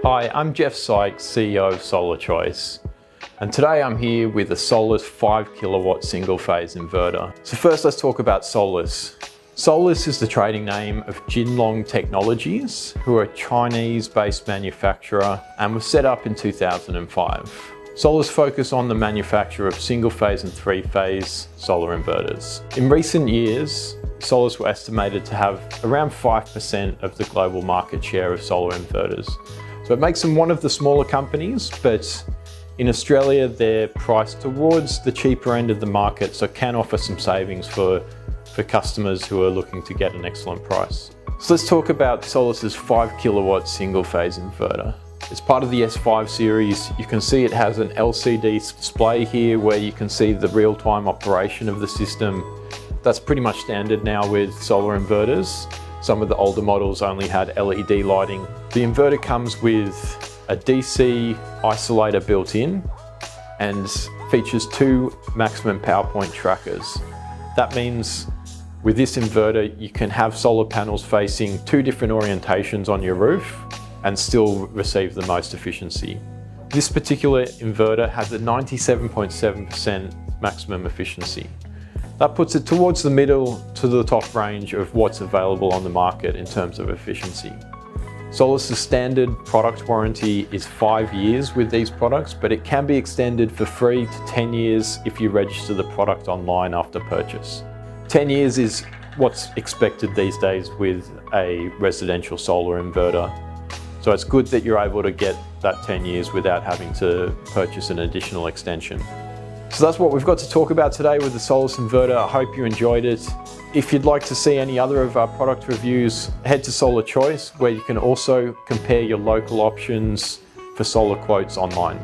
Hi, I'm Jeff Sykes, CEO of Solar Choice, and today I'm here with a Solis 5 kilowatt single phase inverter. So first let's talk about Solis. Solis is the trading name of Jinlong Technologies, who are a Chinese-based manufacturer and was set up in 2005. Solis focus on the manufacture of single-phase and three-phase solar inverters. In recent years, Solis were estimated to have around 5% of the global market share of solar inverters. So it makes them one of the smaller companies, but in Australia they're priced towards the cheaper end of the market, so can offer some savings for customers who are looking to get an excellent price. So let's talk about Solis's 5 kilowatt single phase inverter. It's part of the S5 series. You can see it has an LCD display here where you can see the real-time operation of the system. That's pretty much standard now with solar inverters. Some of the older models only had LED lighting. The inverter comes with a DC isolator built in and features 2 maximum power point trackers. That means with this inverter, you can have solar panels facing 2 different orientations on your roof and still receive the most efficiency. This particular inverter has a 97.7% maximum efficiency. That puts it towards the middle to the top range of what's available on the market in terms of efficiency. Solis's standard product warranty is 5 years with these products, but it can be extended for 3 to 10 years if you register the product online after purchase. 10 years is what's expected these days with a residential solar inverter. So it's good that you're able to get that 10 years without having to purchase an additional extension. So that's what we've got to talk about today with the Solis inverter. I hope you enjoyed it. If you'd like to see any other of our product reviews, head to Solar Choice, where you can also compare your local options for solar quotes online.